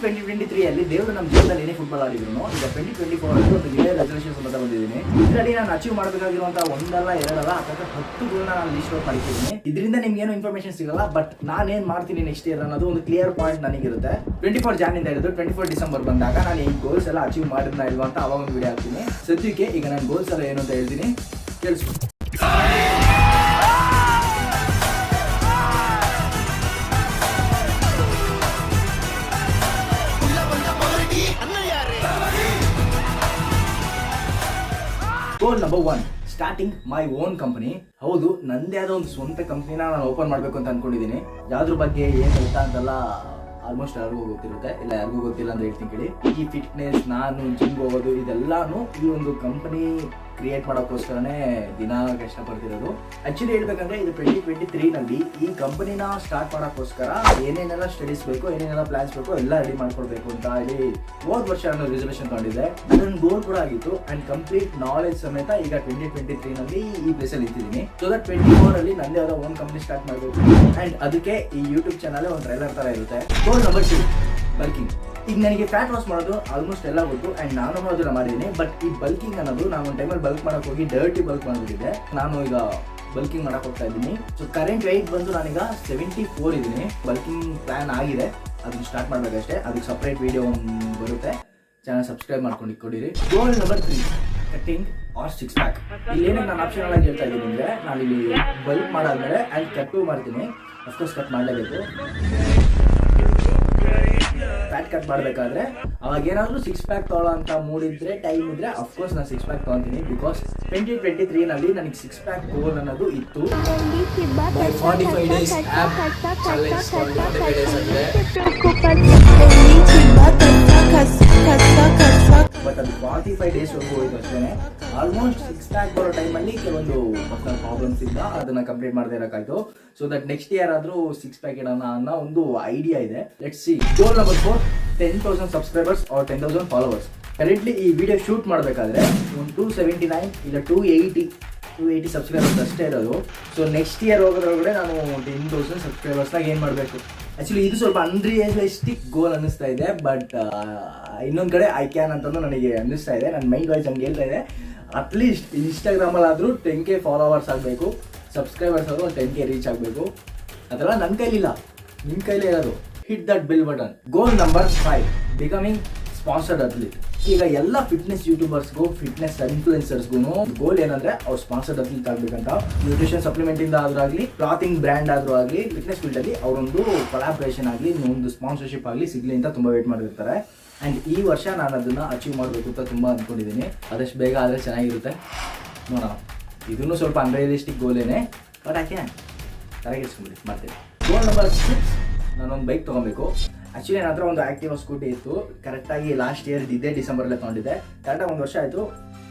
2023 ಅಲ್ಲಿ ದೇವರು ನಮ್ಮ ಜೀವನದಲ್ಲಿ ಏನೇ ಫುಟ್ಬಾಲ್ ಆಡಿದ್ರು ಈಗ 2024 ಅಲ್ಲಿ ಒಂದು ನ್ಯೂ ಇಯರ್ ರೆಸಲ್ಯೂಷನ್ಸ್ ಅಂತ ಬಂದಿದ್ದೀನಿ. ಇದರಲ್ಲಿ ನಾನು ಅಚೀವ್ ಮಾಡಬೇಕಾಗಿರುವಂತಹ ಒಂದಲ್ಲ ಎರಡಲ್ಲ ಅಥವಾ 10 ಗೋಲ್ನ ನಾನು ಲಿಸ್ಟ್ ಔಟ್ ಮಾಡಿದ್ದೀನಿ. ಇದರಿಂದ ನಿಮ್ಗೆ ಏನು ಇನ್ಫಾರ್ಮೇಶನ್ ಸಿಗಲ್ಲ, ಬಟ್ ನಾನೇನ್ ಮಾಡ್ತೀನಿ ನೆಕ್ಸ್ಟ್ ಇಯರ್ ಅನ್ನೋದು ಒಂದು ಕ್ಲಿಯರ್ ಪಾಯಿಂಟ್ ನನಗಿರುತ್ತೆ. 24 ಜಾನ್ನಿಂದ ಹಿಡಿದು 24 ಡಿಸೆಂಬರ್ ಬಂದಾಗ ನಾನು ಈ ಗೋಲ್ಸ್ ಎಲ್ಲ ಅಚೀವ್ ಮಾಡಿದ್ನ ಇಲ್ವಾ ಅಂತ ಅವಾಗ ಒಂದು ವಿಡಿಯೋ ಹಾಕ್ತೀನಿ. ಸದ್ಯಕ್ಕೆ ಈಗ ನಾನು ಗೋಲ್ಸ್ ಎಲ್ಲ ಏನು ಅಂತ ಹೇಳ್ತೀನಿ, ಕೇಳಿಸ್ಕೊಂಡು. Goal number 1, starting my own company. ಹೌದು, ನಂದೇ ಆದ ಒಂದು ಸ್ವಂತ ಕಂಪ್ನಿನ ನಾನು ಓಪನ್ ಮಾಡಬೇಕು ಅಂತ ಅನ್ಕೊಂಡಿದ್ದೀನಿ. ಯಾವ್ದ್ರ ಬಗ್ಗೆ ಏನು ಗೊತ್ತಾ ಅಂತೆಲ್ಲ ಆಲ್ಮೋಸ್ಟ್ ಯಾರಿಗೂ ಗೊತ್ತಿರುತ್ತೆ, ಇಲ್ಲ ಯಾರಿಗೂ ಗೊತ್ತಿಲ್ಲ ಅಂತ ಹೇಳ್ತೀನಿ ಕೇಳಿ. ಈ ಫಿಟ್ನೆಸ್, ನಾನು ಜಿಮ್ ಹೋಗೋದು, ಇದೆಲ್ಲಾನು ಈ ಒಂದು ಕಂಪನಿ ಕ್ರಿಯೇಟ್ ಮಾಡೋಕ್ಕೋಸ್ಕರನೇ ದಿನ ಕಷ್ಟಪಡ್ತಿರೋದು. ಆಕ್ಚುಲಿ ಹೇಳ್ಬೇಕಂದ್ರೆ ಇದು 2023 ನಲ್ಲಿ ಈ ಕಂಪನಿನ ಸ್ಟಾರ್ಟ್ ಮಾಡೋಕ್ಕೋಸ್ಕರ ಏನೇನೆಲ್ಲ ಸ್ಟಡೀಸ್ ಬೇಕು, ಏನೇನೆಲ್ಲ ಪ್ಲಾನ್ಸ್ ಬೇಕು ಎಲ್ಲ ರೆಡಿ ಮಾಡ್ಕೊಳ್ಬೇಕು ಅಂತ ಹೇಳಿ ಹೋದ ವರ್ಷ ನಾನು ರಿಸರ್ವೇಷನ್ ತಗೊಂಡಿದ್ದೆ. ನನ್ನ ಗೋಲ್ ಕೂಡ ಆಗಿತ್ತು ಅಂಡ್ ಕಂಪ್ಲೀಟ್ ನಾಲೆಜ್ ಸಮೇತ ಈಗ 2023 ನಲ್ಲಿ ಈ ಪ್ಲೇಸ್ ಅಲ್ಲಿ ಇಟ್ಟಿದ್ದೀನಿ. ಸೊ ದಟ್ 24 ಅಲ್ಲಿ ನಂದೇ ಆದ ಓನ್ ಕಂಪನಿ ಸ್ಟಾರ್ಟ್ ಮಾಡಬೇಕು ಅಂಡ್ ಅದಕ್ಕೆ ಈ ಯೂಟ್ಯೂಬ್ ಚಾನಲ್ ಒಂದು ಟ್ರೈಲರ್ ತರ ಇರುತ್ತೆ. ಗೋಲ್ ನಂಬರ್ 2, ಬಲ್ಕಿಂಗ್. ಈಗ ನನಗೆ ಫ್ಯಾಟ್ ಲಾಸ್ ಮಾಡೋದು ಆಲ್ಮೋಸ್ಟ್ ಎಲ್ಲ ಗೊತ್ತು ಅಂಡ್ ನಾನು ಅದನ್ನ ಮಾಡಿದ್ದೀನಿ. ಬಟ್ ಈ ಬಲ್ಕಿಂಗ್ ಅನ್ನೋದು ನಾನು ಒಂದು ಟೈಮಲ್ಲಿ ಬಲ್ಕ್ ಮಾಡಕ್ ಹೋಗಿ ಡರ್ಟಿ ಬಲ್ಕ್ ಮಾಡಿಬಿಟ್ಟಿದ್ದೆ. ನಾನು ಈಗ ಬಲ್ಕಿಂಗ್ ಮಾಡಕ್ ಹೋಗ್ತಾ ಇದ್ದೀನಿ. ಸೊ ಕರೆಂಟ್ ವೆಯ್ಟ್ ಬಂದು ನಾನೀಗ 74 ಇದ್ದೀನಿ. ಬಲ್ಕಿಂಗ್ ಪ್ಲಾನ್ ಆಗಿದೆ, ಅದನ್ನ ಸ್ಟಾರ್ಟ್ ಮಾಡ್ಬೇಕಷ್ಟೇ. ಅದಕ್ಕೆ ಸಪ್ರೇಟ್ ವಿಡಿಯೋ ಬರುತ್ತೆ, ಚಾನಲ್ ಸಬ್ಸ್ಕ್ರೈಬ್ ಮಾಡ್ಕೊಂಡು ಇಟ್ಕೊಂಡಿರಿ. ಗೋಲ್ ನಂಬರ್ 3, ಕಟ್ಟಿಂಗ್ ಆರ್ 6 ಪ್ಯಾಕ್. ಇಲ್ಲಿ ಏನಕ್ಕೆ ನಾನು ಆಪ್ಷನ್ ಆಗಿ ಹೇಳ್ತಾ ಇದ್ದೀನಿ ಅಂದರೆ, ನಾನು ಇಲ್ಲಿ ಬಲ್ಕ್ ಮಾಡಾದ್ಮೇಲೆ ಆ್ಯಂಡ್ ಕಟ್ಟು ಮಾಡ್ತೀನಿ. ಅಫ್ಕೋರ್ಸ್ ಕಟ್ ಮಾಡಲೇಬೇಕು. ಫ್ಯಾಟ್ ಕಟ್ ಮಾಡಬೇಕಾದ್ರೆ ಅವಾಗ ಏನಾದರೂ 6 ಪ್ಯಾಕ್ ತೊಗೊಳ್ಳೋ ಅಂತ ಮೂಡಿದ್ರೆ, ಟೈಮ್ ಇದ್ರೆ ಅಫ್ಕೋರ್ಸ್ ನಾನು 6 ಪ್ಯಾಕ್ ತೊಗೊತೀನಿ. ಬಿಕಾಸ್ 2023 ನಲ್ಲಿ ನನಗೆ 6 ಪ್ಯಾಕ್ ಗೋಲ್ ಅನ್ನೋದು ಇತ್ತು. 45 ಡೇಸ್ ಆ್ಯಪ್ ಚಾಲೆಂಜ್ 45 ಡೇಸ್ ಅಂದರೆ, ಬಟ್ ಅದು 45 ಡೇಸ್ ವರೆಗೂ ಹೋಯ್ತು ಅಷ್ಟೇ. ಆಲ್ಮೋಸ್ಟ್ 6 ಪ್ಯಾಕ್ ಬರೋ ಟೈಮಲ್ಲಿ ಕೆಲವೊಂದು ಪರ್ಸನಲ್ ಪ್ರಾಬ್ಲಮ್ಸ್ ಇಂದ ಅದನ್ನ ಕಂಪ್ಲೀಟ್ ಮಾಡದೇ ಇರೋಕ್ಕಾಯ್ತು. ಸೊ ದಟ್ ನೆಕ್ಸ್ಟ್ ಇಯರ್ ಆದರೂ 6 ಪ್ಯಾಕ್ ಇಡೋಣ ಅನ್ನೋ ಒಂದು ಐಡಿಯಾ ಇದೆ. Let's see. Goal number 4, 10,000 subscribers or 10,000 followers. Currently ಈ ವಿಡಿಯೋ ಶೂಟ್ ಮಾಡಬೇಕಾದ್ರೆ ಒಂದು 279 ಇಲ್ಲ 280 ಸಬ್ಸ್ಕ್ರೈಬರ್ಸ್ ಅಷ್ಟೇ ಇರೋದು. ಸೊ ನೆಕ್ಸ್ಟ್ ಇಯರ್ ಹೋಗೋದ್ರೊಳಗಡೆ ನಾನು 10,000 ಸಬ್ಸ್ಕ್ರೈಬರ್ಸ್ನಾಗ ಏನು ಮಾಡಬೇಕು. ಆ್ಯಕ್ಚುಲಿ ಇದು ಸ್ವಲ್ಪ ಅನ್ರಿಯಲಿಸ್ಟಿಕ್ ಗೋಲ್ ಅನ್ನಿಸ್ತಾ ಇದೆ, ಬಟ್ ಇನ್ನೊಂದು ಕಡೆ ಐ ಕ್ಯಾನ್ ಅಂತಂದು ನನಗೆ ಅನ್ನಿಸ್ತಾ ಇದೆ. ನನ್ನ ಮೈಂಡ್ ವೈಸ್ ಹಂಗೆ ಹೇಳ್ತಾ ಇದೆ. ಅಟ್ಲೀಸ್ಟ್ ಇನ್ಸ್ಟಾಗ್ರಾಮಲ್ಲಾದರೂ 10K ಫಾಲೋವರ್ಸ್ ಆಗಬೇಕು, ಸಬ್ಸ್ಕ್ರೈಬರ್ಸ್ ಆದರೂ ಒಂದು 10K ರೀಚ್ ಆಗಬೇಕು. ಅದೆಲ್ಲ ನನ್ನ ಕೈಲಿಲ್ಲ, ನಿಮ್ಮ ಕೈಲೇ ಇರೋದು. Hit that bell button. Goal number 5, becoming sponsored athlete. ಈಗ ಎಲ್ಲ ಫಿಟ್ನೆಸ್ ಯೂಟ್ಯೂಬರ್ಸ್ಗೂ, ಫಿಟ್ನೆಸ್ ಇನ್ಫ್ಲುಯೆನ್ಸರ್ಸ್ಗೂ ಗೋಲ್ ಏನಂದ್ರೆ ಅವ್ರು ಸ್ಪಾನ್ಸರ್ಡ್ ಅಥ್ಲೀಟ್ ಆಗಬೇಕಂತ. ನ್ಯೂಟ್ರಿಷನ್ ಸಪ್ಲಿಮೆಂಟ್ ಇಂದ ಆದ್ರೂ ಆಗಲಿ, ಕ್ಲಾತಿಂಗ್ ಬ್ರ್ಯಾಂಡ್ ಆದ್ರೂ ಆಗಲಿ, ಫಿಟ್ನೆಸ್ ಫೀಲ್ಡ್ ಅಲ್ಲಿ ಅವರೊಂದು ಕೊಲಾಬ್ರೇಷನ್ ಆಗಲಿ, ಒಂದು ಸ್ಪಾನ್ಸರ್ಶಿಪ್ ಆಗಲಿ ಸಿಗ್ಲಿ ಅಂತ ತುಂಬಾ ವೇಟ್ ಮಾಡಿರ್ತಾರೆ. ಅಂಡ್ ಈ ವರ್ಷ ನಾನು ಅದನ್ನ ಅಚೀವ್ ಮಾಡಬೇಕು ಅಂತ ತುಂಬಾ ಅಂದ್ಕೊಂಡಿದ್ದೀನಿ. ಆದಷ್ಟು ಬೇಗ ಆದರೆ ಚೆನ್ನಾಗಿರುತ್ತೆ, ನೋಡೋಣ. ಇದನ್ನು ಸ್ವಲ್ಪ ಅನ್ರಿಯಲಿಸ್ಟಿಕ್ ಗೋಲೇನೆ, ಬಟ್ ಯಾಕೆ ತಲೆಗೆಡ್ಸ್ಕೊಂಡ್ಬಿಡಿ ಮಾಡ್ತೀನಿ. ಗೋಲ್ ನಂಬರ್ 6, ನಾನೊಂದು ಬೈಕ್ ತೊಗೊಬೇಕು. ಆ್ಯಕ್ಚುಲಿ ನನ್ನ ಹತ್ರ ಒಂದು ಆ್ಯಕ್ಟಿವಾ ಸ್ಕೂಟಿ ಇತ್ತು. ಕರೆಕ್ಟಾಗಿ ಲಾಸ್ಟ್ ಇಯರ್ ಇದೇ ಡಿಸೆಂಬರಲ್ಲೇ ತೊಗೊಂಡಿದ್ದೆ. ಕರೆಕ್ಟಾಗಿ 1 ವರ್ಷ ಆಯಿತು,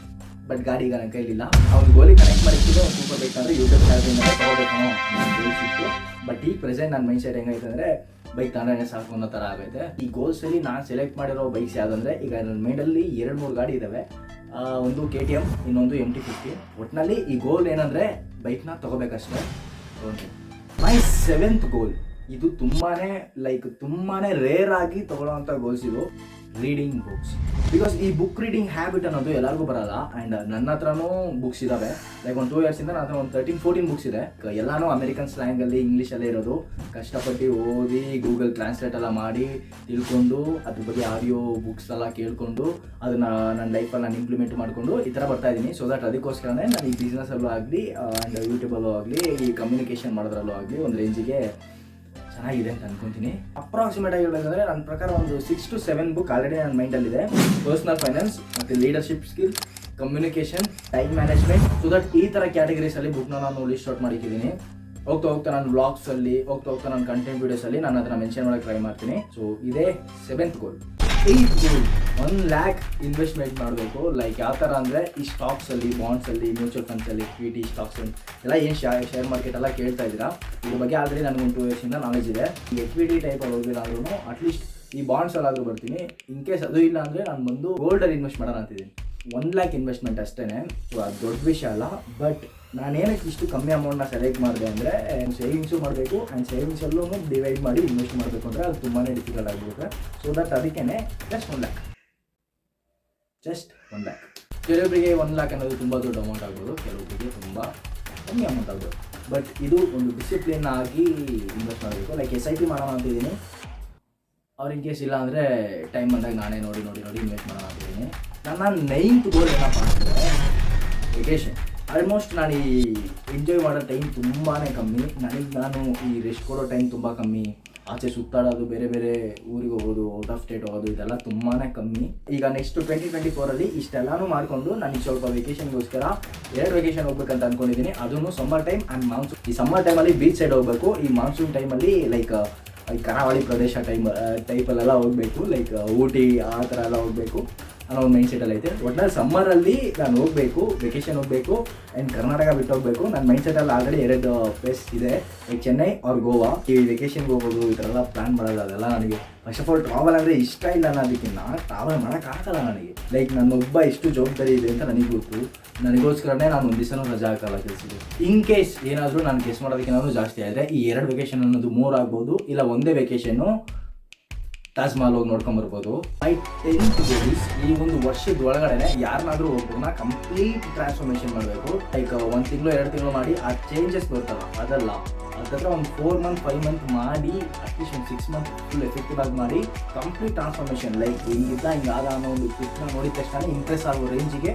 ಬಟ್ ಗಾಡಿ ಈಗ ನನ್ನ ಕೈಲಿಲ್ಲ. ಅವ್ನು ಗೋಲಿ ಕನೆಕ್ಟ್ ಮಾಡಿಟ್ಟಿದ್ದು ಒಂದು ಸೂಪರ್ ಬೈಕ್ ಅಂದರೆ ಯೂಟ್ಯೂಬ್ ಚಾನಲ್ನಿಂದ ತೊಗೋಬೇಕು ನಾನು ಗೋಲ್ಸಿತ್ತು. ಬಟ್ ಈಗ ಪ್ರೆಸೆಂಟ್ ನನ್ನ ಮೈಂಡ್ ಸೆಟ್ ಹೆಂಗೈತೆ ಅಂದರೆ, ಬೈಕ್ ತಗೊಂಡ್ರೆ ಸಾಕು ಅನ್ನೋ ಥರ ಆಗೈತೆ. ಈ ಗೋಲ್ಸಲ್ಲಿ ನಾನು ಸೆಲೆಕ್ಟ್ ಮಾಡಿರೋ ಬೈಕ್ಸ್ ಯಾವುದಂದರೆ, ಈಗ ನನ್ನ ಮೈಂಡಲ್ಲಿ 2-3 ಗಾಡಿ ಇದ್ದಾವೆ. ಒಂದು KTM, ಇನ್ನೊಂದು MT-50. ಒಟ್ಟಿನಲ್ಲಿ ಈ ಗೋಲ್ ಏನಂದರೆ ಬೈಕ್ನ ತೊಗೋಬೇಕಷ್ಟೇ. ಮೈ 7th ಗೋಲ್, ಇದು ತುಂಬಾನೇ ರೇರ್ ಆಗಿ ತಗೊಳ್ಳೋವಂಥ ಗೋಲ್ಸ್ ಇದು, ರೀಡಿಂಗ್ ಬುಕ್ಸ್. ಬಿಕಾಸ್ ಈ ಬುಕ್ ರೀಡಿಂಗ್ ಹ್ಯಾಬಿಟ್ ಅನ್ನೋದು ಎಲ್ಲರಿಗೂ ಬರಲ್ಲ. ಆ್ಯಂಡ್ ನನ್ನ ಹತ್ರನೂ ಬುಕ್ಸ್ ಇದ್ದಾವೆ. ಲೈಕ್ ಒಂದು 2 ಇಯರ್ಸಿಂದ ನನ್ನ ಹತ್ರ ಒಂದು 13-14 ಬುಕ್ಸ್ ಇದೆ. ಎಲ್ಲಾನು ಅಮೆರಿಕನ್ ಸ್ಲ್ಯಾಂಗಲ್ಲಿ, ಇಂಗ್ಲೀಷಲ್ಲೇ ಇರೋದು. ಕಷ್ಟಪಟ್ಟು ಓದಿ ಗೂಗಲ್ ಟ್ರಾನ್ಸ್ಲೇಟ್ ಎಲ್ಲ ಮಾಡಿ ತಿಳ್ಕೊಂಡು, ಅದ್ರ ಬಗ್ಗೆ ಆಡಿಯೋ ಬುಕ್ಸ್ ಎಲ್ಲ ಕೇಳ್ಕೊಂಡು ಅದನ್ನು ನನ್ನ ಲೈಫಲ್ಲಿ ನಾನು ಇಂಪ್ಲಿಮೆಂಟ್ ಮಾಡಿಕೊಂಡು ಈ ಥರ ಬರ್ತಾ ಇದ್ದೀನಿ. ಸೊ ದಟ್ ಅದಕ್ಕೋಸ್ಕರನೇ ನಾನು ಈ ಬಿಸ್ನೆಸ್ಸಲ್ಲೂ ಆಗಲಿ ಆ್ಯಂಡ್ ಯೂಟ್ಯೂಬಲ್ಲೂ ಆಗಲಿ, ಈ ಕಮ್ಯುನಿಕೇಷನ್ ಮಾಡೋದ್ರಲ್ಲೂ ಆಗಲಿ ಒಂದು ರೇಂಜಿಗೆ ಚೆನ್ನಾಗಿದೆ ಅಂತ ಅನ್ಕೊಂತೀನಿ. ಅಪ್ರಾಕ್ಸಿಮೇಟ್ ಆಗಿ ಹೇಳ್ಬೇಕಂದ್ರೆ ನನ್ನ ಪ್ರಕಾರ ಒಂದು 6 to 7 ಬುಕ್ ಆಲ್ರೆಡಿ ನನ್ನ ಮೈಂಡಲ್ಲಿದೆ. ಪರ್ಸನಲ್ ಫೈನಾನ್ಸ್ ಮತ್ತು leadership skill, communication, time management. So that ಈ ಥರ ಕ್ಯಾಟಗರೀಸಲ್ಲಿ ಬುಕ್ನ ನಾನು ಲಿಸ್ಟ್ ಔಟ್ ಮಾಡಿದ್ದೀನಿ. ಹೋಗ್ತಾ ನಾನು ವ್ಲಾಗ್ಸಲ್ಲಿ, ಹೋಗ್ತಾ ನನ್ನ ಕಂಟೆಂಟ್ ವೀಡಿಯೋಸಲ್ಲಿ ನಾನು ಅದನ್ನು ಮೆನ್ಷನ್ ಮಾಡೋಕ್ಕೆ ಟ್ರೈ ಮಾಡ್ತೀನಿ. ಸೊ ಇದೇ 7th ಗೋಲ್. 8th ಗೋಲ್, 1 lakh ಇನ್ವೆಸ್ಟ್ಮೆಂಟ್ ಮಾಡಬೇಕು. ಲೈಕ್ ಯಾವ ಥರ ಅಂದರೆ, ಈ ಸ್ಟಾಕ್ಸಲ್ಲಿ, ಬಾಂಡ್ಸಲ್ಲಿ, ಮ್ಯೂಚುವಲ್ ಫಂಡ್ಸಲ್ಲಿ, ಇಕ್ವಿಟಿ ಸ್ಟಾಕ್ಸ್ ಎಲ್ಲ ಏನು ಶೇರ್ ಮಾರ್ಕೆಟ್ ಎಲ್ಲ ಕೇಳ್ತಾ ಇದ್ದೀರಾ, ಇದ್ರ ಬಗ್ಗೆ ಆಲ್ರೆಡಿ ನನಗೊಂದು 2 yearsಯಿಂದ ನಾಲೆಜ್ ಇದೆ. ಈ ಎಕ್ವಿಟಿ ಟೈಪಲ್ಲಿ ಹೋಗಿಲ್ಲಾದ್ರೂ ಅಟ್ಲೀಸ್ಟ್ ಈ ಬಾಂಡ್ಸಲ್ಲಾದರೂ ಬರ್ತೀನಿ. ಇನ್ ಕೇಸ್ ಅದು ಇಲ್ಲ ಅಂದರೆ ನಾನು ಬಂದು ಗೋಲ್ಡಲ್ಲಿ ಇನ್ವೆಸ್ಟ್ ಮಾಡೋಣ ಅಂತಿದ್ದೀನಿ. 1 lakh ಇನ್ವೆಸ್ಟ್ಮೆಂಟ್ ಅಷ್ಟೇ. ಸೊ ಅದು ದೊಡ್ಡ ವಿಷಯ ಅಲ್ಲ, ಬಟ್ ನಾನೇನಕ್ಕೆ ಇಷ್ಟು ಕಮ್ಮಿ ಅಮೌಂಟ್ನ ಸೆಲೆಕ್ಟ್ ಮಾಡಿದೆ ಅಂದರೆ ಸೇವಿಂಗ್ಸು ಮಾಡಬೇಕು ಆ್ಯಂಡ್ ಸೇವಿಂಗ್ಸಲ್ಲೂ ಡಿವೈಡ್ ಮಾಡಿ ಇನ್ವೆಸ್ಟ್ ಮಾಡಬೇಕು ಅಂದರೆ ಅದು ತುಂಬಾ ಡಿಫಿಕಲ್ಟ್ ಆಗಿಬಿಡುತ್ತೆ. ಸೊ ದಟ್ ಅದಕ್ಕೇ ಜಸ್ಟ್ 1 lakh, ಜಸ್ಟ್ 1 lakh. ಕೆಲವೊಬ್ಬರಿಗೆ 1 lakh ಅನ್ನೋದು ತುಂಬ ದೊಡ್ಡ ಅಮೌಂಟ್ ಆಗ್ಬೋದು, ಕೆಲವೊಬ್ಬರಿಗೆ ತುಂಬ ಕಮ್ಮಿ ಅಮೌಂಟ್ ಆಗ್ಬೋದು. ಬಟ್ ಇದು ಒಂದು ಡಿಸಿಪ್ಲಿನ್ ಆಗಿ ಇನ್ವೆಸ್ಟ್ ಮಾಡಬೇಕು. ಲೈಕ್ SIP ಮಾಡೋಣ ಅಂತಿದ್ದೀನಿ. ಅವ್ರು ಇನ್ ಕೇಸ್ ಇಲ್ಲ ಅಂದರೆ ಟೈಮ್ ಬಂದಾಗ ನಾನೇ ನೋಡಿ ಇನ್ವೆಸ್ಟ್ ಮಾಡೋಣ ಅಂತಿದ್ದೀನಿ. ನನ್ನ 9th ಗೋಲ್ ಏನಪ್ಪ ಅಂತಂದರೆ ವೆಕೇಷನ್. ಆಲ್ಮೋಸ್ಟ್ ನಾನು ಈ ಎಂಜಾಯ್ ಮಾಡೋ ಟೈಮ್ ತುಂಬಾ ಕಮ್ಮಿ. ನಾನು ಈ ರೆಸ್ಟ್ ಕೊಡೋ ಟೈಮ್ ತುಂಬ ಕಮ್ಮಿ. ಆಚೆ ಸುತ್ತಾಡೋದು, ಬೇರೆ ಬೇರೆ ಊರಿಗೆ ಹೋಗೋದು, ಔಟ್ ಆಫ್ ಸ್ಟೇಟ್ ಹೋಗೋದು, ಇದೆಲ್ಲ ತುಂಬಾ ಕಮ್ಮಿ. ಈಗ ನೆಕ್ಸ್ಟ್ 2024 ಇಷ್ಟೆಲ್ಲನೂ ಮಾಡಿಕೊಂಡು ನನಗೆ ಸ್ವಲ್ಪ ವೆಕೇಷನ್ಗೋಸ್ಕರ 2 ವೆಕೇಷನ್ ಹೋಗ್ಬೇಕಂತ ಅಂದ್ಕೊಂಡಿದ್ದೀನಿ. ಅದನ್ನು ಸಮ್ಮರ್ ಟೈಮ್ ಆ್ಯಂಡ್ ಮಾನ್ಸೂನ್. ಈ ಸಮ್ಮರ್ ಟೈಮಲ್ಲಿ ಬೀಚ್ ಸೈಡ್ ಹೋಗಬೇಕು, ಈ ಮಾನ್ಸೂನ್ ಟೈಮಲ್ಲಿ ಲೈಕ್ ಈ ಕರಾವಳಿ ಪ್ರದೇಶ ಟೈಪಲ್ಲೆಲ್ಲ ಹೋಗಬೇಕು, ಲೈಕ್ ಊಟಿ ಆ ಥರ ಎಲ್ಲ ಹೋಗಬೇಕು ಅನ್ನೋ ಒಂದು ಮೈಂಡ್ ಸೆಟಲ್ಲಿ ಐತೆ. ಒಟ್ನಲ್ಲಿ ಸಮ್ಮರಲ್ಲಿ ನಾನು ಹೋಗಬೇಕು, ವೆಕೇಷನ್ ಹೋಗಬೇಕು ಆ್ಯಂಡ್ ಕರ್ನಾಟಕ ಬಿಟ್ಟು ಹೋಗಬೇಕು. ನನ್ನ ಮೈಂಡ್ ಸೆಟಲ್ಲಿ ಆಲ್ರೆಡಿ 2 ಪ್ಲೇಸ್ ಇದೆ, ಲೈಕ್ ಚೆನ್ನೈ ಆರ್ ಗೋವಾ. ಈ ವೆಕೇಷನ್ಗೆ ಹೋಗೋದು ಈ ಥರ ಎಲ್ಲ ಪ್ಲ್ಯಾನ್ ಮಾಡೋದು ಅದೆಲ್ಲ ನನಗೆ ಫಸ್ಟ್ ಆಫ್ ಆಲ್ ಟ್ರಾವೆಲ್ ಅಂದರೆ ಇಷ್ಟ ಇಲ್ಲ ಅನ್ನೋದಕ್ಕೆ ನಾನು ಟ್ರಾವೆಲ್ ಮಾಡೋಕ್ಕಾಗಲ್ಲ ನನಗೆ. ಲೈಕ್ ನನ್ನೊಬ್ಬ ಎಷ್ಟು ಜವಾಬ್ದಾರಿ ಇದೆ ಅಂತ ನನಗೆ ಗೊತ್ತು. ನನಗೋಸ್ಕರನೇ ನಾನು ಒಂದು ದಿವಸನೂ ರಜಾ ಹಾಕಲ್ಲ ಕೆಲಸಕ್ಕೆ. ಇನ್ ಕೇಸ್ ಏನಾದರೂ ನಾನು ಗೆಸ್ ಮಾಡೋದಕ್ಕಿಂತ ಜಾಸ್ತಿ ಆದರೆ ಈ 2 ವೆಕೇಷನ್ ಅನ್ನೋದು 3 ಆಗ್ಬೋದು, ಇಲ್ಲ ಒಂದೇ ವೆಕೇಷನ್ನು ತಾಜ್ ಮಹಲ್ ಹೋಗಿ ನೋಡ್ಕೊಂಬರ್ಬೋದು. ಐ 10th ಡೇಸ್ ಈ ಒಂದು ವರ್ಷದ ಒಳಗಡೆ ಯಾರನ್ನಾದ್ರೂ ಒಬ್ಬರನ್ನ ಕಂಪ್ಲೀಟ್ ಟ್ರಾನ್ಸ್ಫಾರ್ಮೇಷನ್ ಮಾಡಬೇಕು. ಲೈಕ್ 1 ತಿಂಗಳು 2 ತಿಂಗಳು ಮಾಡಿ ಆ ಚೇಂಜಸ್ ಬರ್ತಲ್ಲ ಅದಲ್ಲ, ಅದತ್ರ ಒಂದು 4 ಮಂತ್ 5 ಮಂತ್ ಮಾಡಿ ಅಟ್ಲೀಸ್ಟ್ ಒಂದು 6 ಮಂತ್ ಫುಲ್ ಎಫೆಕ್ಟಿವ್ ಆಗಿ ಮಾಡಿ ಕಂಪ್ಲೀಟ್ ಟ್ರಾನ್ಸ್ಫಾರ್ಮೇಷನ್. ಲೈಕ್ ಹಿಂಗಿದ್ದ ಹಿಂಗಾದ ಅನ್ನೋ ಒಂದು ಕ್ಲಿಪ್ನ ನೋಡಿದ ತಕ್ಷಣ ಇಂಪ್ರೆಸ್ ಆಗೋ ರೇಂಜಿಗೆ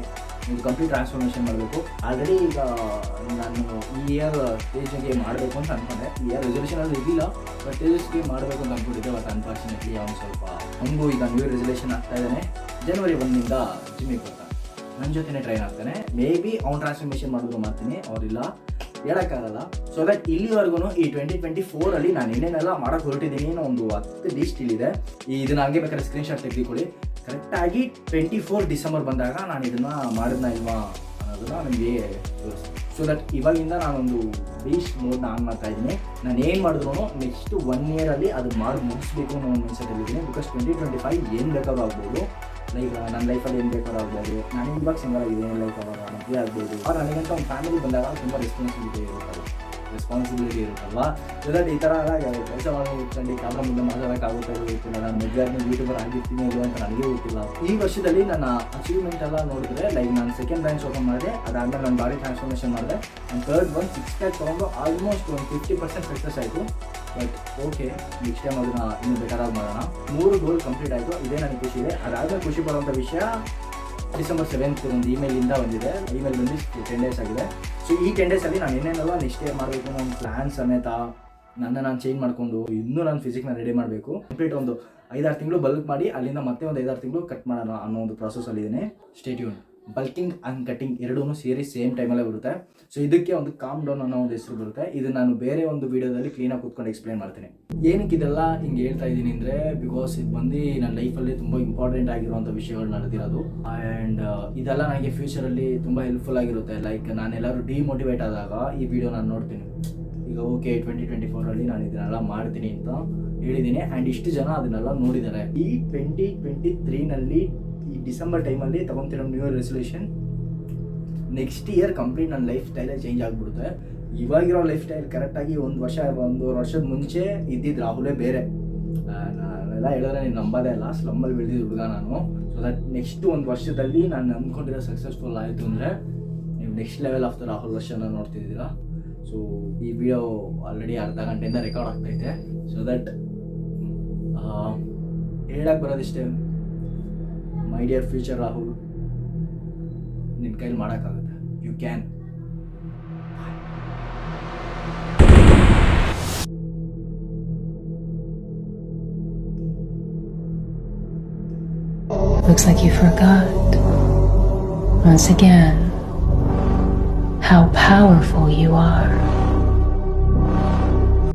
ಒಂದು ಕಂಪ್ಲೀಟ್ ಟ್ರಾನ್ಸ್ಫಾರ್ಮೇಷನ್ ಮಾಡಬೇಕು. ಆಲ್ರೆಡಿ ಈಗ ನಾನು ಈ ಇಯರ್ ಸ್ಟೇಜ್ಗೆ ಮಾಡಬೇಕು ಅಂತ ಅಂದ್ಕೊಂಡೆ. ಈ ಇಯರ್ ರೆಸಲ್ಯೂಷನ್ ಅಲ್ಲಿ ಇರಲಿಲ್ಲ, ಬಟ್ ಸ್ಟೇಜಸ್ಗೆ ಮಾಡಬೇಕು ಅಂತ ಅಂದ್ಕೊಂಡಿದ್ದೆ. ಬಟ್ ಅನ್ಫಾರ್ಚುನೇಟ್ಲಿ ಅವ್ನು ಸ್ವಲ್ಪ ಹಂಗೂ ಈಗ ನ್ಯೂ ಇಯರ್ ರೆಸಲ್ಯೂಷನ್ ಆಗ್ತಾ ಇದ್ದಾನೆ. January 1 ಜಿಮ್ಮಿಗೆ ಬರ್ತಾನೆ, ನನ್ನ ಜೊತೆನೇ ಟ್ರೈನ್ ಆಗ್ತಾನೆ. ಮೇ ಬಿ ಅವ್ನು ಟ್ರಾನ್ಸ್ಫಾರ್ಮೇಷನ್ ಮಾಡಿದ್ರು ಮಾಡ್ತೀನಿ, ಅವರಿಲ್ಲ ಹೇಳೋಕ್ಕಾಗಲ್ಲ. ಸೊ ದಟ್ ಇಲ್ಲಿವರೆಗೂ ಈ 2024 ನಾನು ಏನೇನೆಲ್ಲ ಮಾಡೋಕ್ಕೆ ಹೊರಟಿದ್ದೀನಿ ಅನ್ನೋ ಒಂದು 10 ಲಿಸ್ಟ್ ಇಲ್ಲಿದೆ. ಇದನ್ನ ಹಂಗೆ ಬೇಕಾದ್ರೆ ಸ್ಕ್ರೀನ್ಶಾಟ್ ತೆಗೆದುಕೊಳ್ಳಿ. ಕರೆಕ್ಟಾಗಿ 24 ಡಿಸೆಂಬರ್ ಬಂದಾಗ ನಾನು ಇದನ್ನು ಮಾಡಿದ್ನ ಇಲ್ವಾ ಅನ್ನೋದನ್ನ ನನಗೆ ತೋರಿಸ್ತೀನಿ. ಸೊ ದಟ್ ಇವಾಗಿಂದ ನಾನೊಂದು ಬೇಸ್ಟ್ ಮೋಡ್ನ ಆನ್ ಮಾಡ್ತಾ ಇದ್ದೀನಿ. ನಾನು ಏನು ಮಾಡಿದ್ರು ನೆಕ್ಸ್ಟ್ 1 ಇಯರಲ್ಲಿ ಅದು ಮಾಡಿ ಮುಗಿಸ್ಬೇಕು ಅನ್ನೋ ಒಂದು ಮೈಂಡ್ಸೆಟ್ಟಲ್ಲಿದ್ದೀನಿ. ಬಿಕಾಸ್ 2025 ಏನು ಬೇಕಾದ್ರೂ ಆಗ್ಬೋದು. ಲೈಕ್ ನನ್ನ ಲೈಫಲ್ಲಿ ಏನು ಬೇಕಾದ್ರೂ ಆಗ್ಬೋದು. ನಾನು ಇವಾಗ ಸಿಂಗಲ್ ಆಗಿದ್ದೀನಿ, ಲೈಕ್ ಅವಾಗ ಮದುವೆ ಆಗ್ಬೋದು. ಅವ್ರು ನನಗಂತ ಒಂದು ಫ್ಯಾಮಿಲಿ ಬಂದಾಗ ತುಂಬ ರೆಸ್ಪಾನ್ಸಿಬಿಲಿಟಿ ಇರುತ್ತಲ್ವಾ. ಸೊ ದಟ್ ಈ ಥರ ಕೆಲಸ ಮಾಡ್ಕೊಂಡು ಕ್ಯಾಮ್ರಾ ಮುಂದೆ ಮಾತಾಡೋಕ್ಕಾಗುತ್ತೆ ಗೊತ್ತಿಲ್ಲ. ನಾನು ಮದುವೆ ಯೂಟ್ಯೂಬರ್ ಆಗಿರ್ತೀನಿ ಇಲ್ವ ಅಂತ ನನಗೆ ಗೊತ್ತಿಲ್ಲ. ಈ ವರ್ಷದಲ್ಲಿ ನನ್ನ ಅಚೀವ್ಮೆಂಟ್ ಎಲ್ಲ ನೋಡಿದ್ರೆ ಲೈಕ್ ನಾನು 2nd ಬ್ರಾಂಚ್ ಓಪನ್ ಮಾಡಿದೆ, ಅದಾದಮೇಲೆ ನಾನು ಬಾಡಿ ಟ್ರಾನ್ಸ್ಫಾರ್ಮೇಷನ್ ಮಾಡಿದೆ ಆ್ಯಂಡ್ 3rd ಒಂದು 6 ಪ್ಯಾಕ್ ತೊಗೊಂಡು ಆಲ್ಮೋಸ್ಟ್ ಒಂದು 50% ಸಕ್ಸಸ್ ಆಯಿತು. ಬಟ್ ಓಕೆ, ನೆಕ್ಸ್ಟ್ ಟೈಮ್ ಅದನ್ನು ಇನ್ನೂ ಬೆಟರಾಗಿ ಮಾಡೋಣ. 3 ಗೋಲ್ ಕಂಪ್ಲೀಟ್ ಆಯಿತು, ಇದೇ ನನಗೆ ಖುಷಿ ಇದೆ. ಅದಾದಮೇಲೆ ಖುಷಿ ಪಡುವಂಥ ವಿಷಯ December 7th ಒಂದು ಇಮೇಲಿಂದ ಬಂದಿದೆ. ಇಮೇಲ್ ಬಂದು 10 days ಆಗಿದೆ. ಸೊ ಈ 10 days ನಾನು ಏನೇನೆಲ್ಲ ನೆಕ್ಸ್ಟ್ ಇಯರ್ ಮಾಡಬೇಕು ನನ್ನ ಪ್ಲ್ಯಾನ್ ಸಮೇತ ನಾನು ಚೇಂಜ್ ಮಾಡಿಕೊಂಡು ಇನ್ನೂ ನಾನು ಫಿಸಿಕ್ನ ರೆಡಿ ಮಾಡಬೇಕು. ಕಂಪ್ಲೀಟ್ ಒಂದು 5-6 ತಿಂಗಳು ಬಲ್ಕ್ ಮಾಡಿ ಅಲ್ಲಿಂದ ಮತ್ತೆ ಒಂದು 5-6 ತಿಂಗಳು ಕಟ್ ಮಾಡೋಣ ಅನ್ನೋ ಒಂದು ಪ್ರಾಸೆಸ್ಸಲ್ಲಿದ್ದೀನಿ. Stay tune. Bulking and cutting ಎರಡೂ ಸೇರಿ ಸೇಮ್ ಟೈಮಲ್ಲೇ ಬರುತ್ತೆ. ಸೊ ಇದಕ್ಕೆ ಒಂದು ಕಾಮ್ ಡೌನ್ ಅನ್ನೋ ಒಂದು ಹೆಸರು ಬರುತ್ತೆ. ಇದು ನಾನು ಬೇರೆ ಒಂದು ವೀಡಿಯೋದಲ್ಲಿ ಕ್ಲೀನಾಗಿ ಕೂತ್ಕೊಂಡು ಎಕ್ಸ್ಪ್ಲೇನ್ ಮಾಡ್ತೀನಿ. ಏನಕ್ಕೆ ಇದೆಲ್ಲ ಹಿಂಗೆ ಹೇಳ್ತಾ ಇದ್ದೀನಿ ಅಂದರೆ, ಬಿಕಾಸ್ ಇದು ಬಂದು ನನ್ನ ಲೈಫಲ್ಲಿ ತುಂಬ ಇಂಪಾರ್ಟೆಂಟ್ ಆಗಿರುವಂಥ ವಿಷಯಗಳು ನಡೆದಿರೋದು. ಆ್ಯಂಡ್ ಇದೆಲ್ಲ ನನಗೆ ಫ್ಯೂಚರಲ್ಲಿ ತುಂಬ ಹೆಲ್ಪ್ಫುಲ್ ಆಗಿರುತ್ತೆ. ಲೈಕ್ ನಾನೆಲ್ಲರೂ ಡಿಮೋಟಿವೇಟ್ ಆದಾಗ ಈ ವಿಡಿಯೋ ನಾನು ನೋಡ್ತೀನಿ. ಈಗ ಓಕೆ 2024 ನಾನು ಇದನ್ನೆಲ್ಲ ಮಾಡ್ತೀನಿ ಅಂತ ಹೇಳಿದ್ದೀನಿ ಆ್ಯಂಡ್ ಇಷ್ಟು ಜನ ಅದನ್ನೆಲ್ಲ ನೋಡಿದ್ದಾರೆ. ಈ 2023 ಈ ಡಿಸೆಂಬರ್ ಟೈಮಲ್ಲಿ ತೊಗೊತಿರೋ new year resolution next year complete ನನ್ನ ಲೈಫ್ ಸ್ಟೈಲೇ ಚೇಂಜ್ ಆಗಿಬಿಡುತ್ತೆ. ಇವಾಗಿರೋ ಲೈಫ್ ಸ್ಟೈಲ್ ಕರೆಕ್ಟಾಗಿ 1 ವರ್ಷದ ಮುಂಚೆ ಇದ್ದಿದ್ದು ರಾಹುಲೇ ಬೇರೆ. ನಾನೆಲ್ಲ ಹೇಳಿದ್ರೆ ನೀನು ನಂಬೋದೇ ಇಲ್ಲ, ಸ್ಲಮ್ಮಲ್ಲಿ ಬೆಳೆದಿದ್ದು ಹುಡುಗ ನಾನು. ಸೊ ದಟ್ ನೆಕ್ಸ್ಟ್ 1 ವರ್ಷದಲ್ಲಿ ನಾನು ಅಂದ್ಕೊಂಡಿರೋ ಸಕ್ಸಸ್ಫುಲ್ ಆಯಿತು ಅಂದರೆ ನೀವು next level of the Rahul ವರ್ಷನ ನೋಡ್ತಿದ್ದೀರಾ. ಸೊ ಈ ವಿಡಿಯೋ ಆಲ್ರೆಡಿ ಅರ್ಧ ಗಂಟೆಯಿಂದ ರೆಕಾರ್ಡ್ ಆಗ್ತೈತೆ. ಸೊ ದಟ್ ಹೇಳಕ್ಕೆ ಬರೋದಿಷ್ಟೇ, ಮೈ ಡಿಯರ್ ಫ್ಯೂಚರ್ ರಾಹುಲ್, ನಿನ್ನ ಕೈಲಿ ಮಾಡೋಕ್ಕಾಗುತ್ತೆ. You can. Looks like you forgot once again how powerful you are.